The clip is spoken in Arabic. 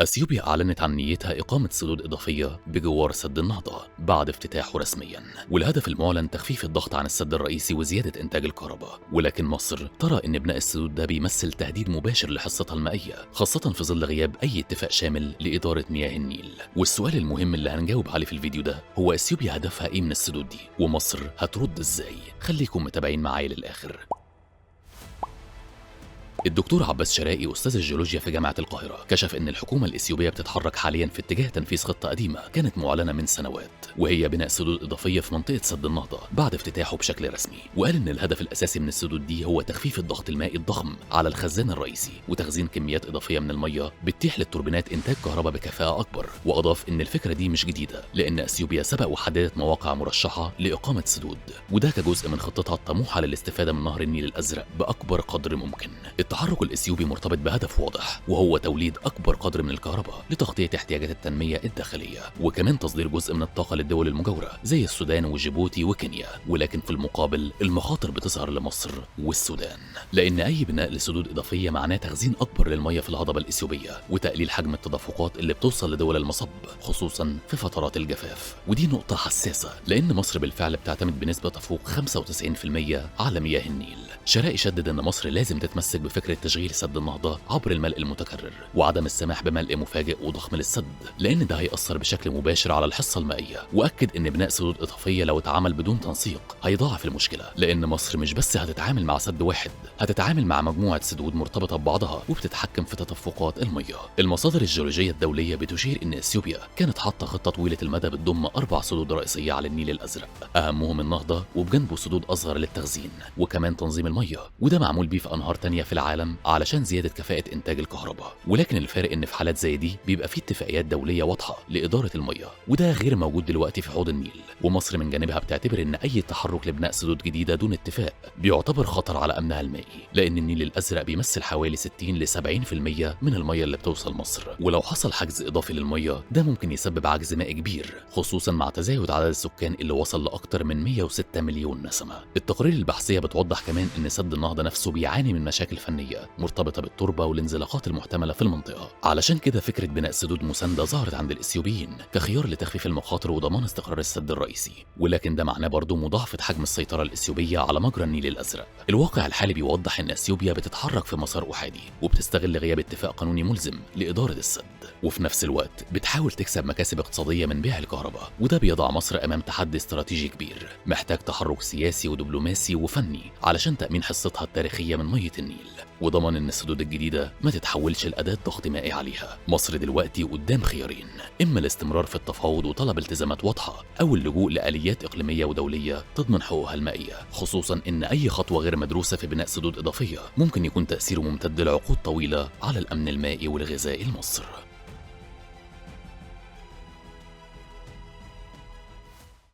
أثيوبيا أعلنت عن نيتها إقامة سدود إضافية بجوار سد النهضة بعد افتتاحه رسمياً، والهدف المعلن تخفيف الضغط عن السد الرئيسي وزيادة إنتاج الكهرباء. ولكن مصر ترى إن بناء السدود ده بيمثل تهديد مباشر لحصتها المائية، خاصة في ظل غياب أي اتفاق شامل لإدارة مياه النيل. والسؤال المهم اللي هنجاوب عليه في الفيديو ده هو أثيوبيا هدفها إيه من السدود دي؟ ومصر هترد إزاي؟ خليكم متابعين معايا للآخر. الدكتور عباس شرائي أستاذ الجيولوجيا في جامعة القاهرة كشف إن الحكومة الإثيوبية بتتحرك حالياً في اتجاه تنفيذ خطة قديمة كانت معلنة من سنوات، وهي بناء سدود إضافية في منطقة سد النهضة بعد افتتاحه بشكل رسمي. وقال إن الهدف الأساسي من السدود دي هو تخفيف الضغط المائي الضخم على الخزان الرئيسي وتخزين كميات إضافية من المية بتتيح للتوربينات إنتاج كهرباء بكفاءة أكبر. وأضاف إن الفكرة دي مش جديدة، لأن أثيوبيا سبق وحددت مواقع مرشحة لإقامة سدود، وده كجزء من خطتها الطموحة للاستفادة من نهر النيل الأزرق بأكبر قدر ممكن. التحرك الإثيوبي مرتبط بهدف واضح، وهو توليد أكبر قدر من الكهرباء لتغطية احتياجات التنمية الداخلية، وكمان تصدير جزء من الطاقة للدول المجاورة زي السودان وجيبوتي وكينيا. ولكن في المقابل المخاطر بتظهر لمصر والسودان، لأن أي بناء لسدود إضافية معناه تخزين أكبر للمية في الهضبة الإثيوبية وتقليل حجم التدفقات اللي بتوصل لدول المصب، خصوصا في فترات الجفاف. ودي نقطة حساسة، لأن مصر بالفعل بتعتمد بنسبة تفوق 95% على مياه النيل. شرائي شدد أن مصر لازم تتمسك بفكرة تشغيل سد النهضة عبر الملء المتكرر، وعدم السماح بملء مفاجئ وضخم للسد، لأن ده هيأثر بشكل مباشر على الحصة المائية. وأكد إن بناء سدود إضافية لو اتعمل بدون تنسيق هيضاعف المشكلة، لأن مصر مش بس هتتعامل مع سد واحد، هتتعامل مع مجموعة سدود مرتبطة ببعضها وبتتحكم في تدفقات المية. المصادر الجيولوجية الدولية بتشير إن أثيوبيا كانت حاطة خطة طويلة المدى بتضم 4 سدود رئيسية على النيل الأزرق، أهمهم النهضة وبجنبه سدود أصغر للتخزين وكمان تنظيم المية، وده معمول بيه في أنهار تانية في العالم علشان زيادة كفاءة إنتاج الكهرباء. ولكن الفارق إن في حالات زي دي بيبقى فيه اتفاقيات دولية واضحة لإدارة المية، وده غير موجود دلوقتي في حوض النيل. ومصر من جانبها بتعتبر إن أي تحرك لبناء سدود جديدة دون اتفاق بيعتبر خطر على أمنها المائي، لأن النيل الأزرق بيمثل حوالي 60 ل 70% من المية اللي بتوصل مصر، ولو حصل حجز إضافي للمية ده ممكن يسبب عجز مائي كبير، خصوصا مع تزايد عدد السكان اللي وصل لأكتر من 106 مليون نسمة. التقارير البحثية بتوضح كمان إن سد النهضة نفسه بيعاني من مشاكل فنية مرتبطة بالتربة والانزلاقات المحتملة في المنطقة. علشان كده فكرة بناء سدود مساندة ظهرت عند الإثيوبيين كخيار لتخفيف المخاطر وضمان استقرار السد الرئيسي، ولكن ده معناه برضه مضاعفة حجم السيطرة الإثيوبية على مجرى النيل الأزرق. الواقع الحالي بيوضح إن أثيوبيا بتتحرك في مسار أحادي وبتستغل غياب اتفاق قانوني ملزم لإدارة السد، وفي نفس الوقت بتحاول تكسب مكاسب اقتصادية من بيع الكهرباء. وده بيضع مصر أمام تحدي استراتيجي كبير محتاج تحرك سياسي ودبلوماسي وفني علشان تأمين حصتها التاريخية من مية النيل وضمان ان السدود الجديده ما تتحولش لاداه ضغط مائي عليها. مصر دلوقتي قدام خيارين، اما الاستمرار في التفاوض وطلب التزامات واضحه، او اللجوء لاليات اقليميه ودوليه تضمن حقوقها المائيه، خصوصا ان اي خطوه غير مدروسه في بناء سدود اضافيه ممكن يكون تاثيره ممتد لعقود طويله على الامن المائي والغذائي لمصر.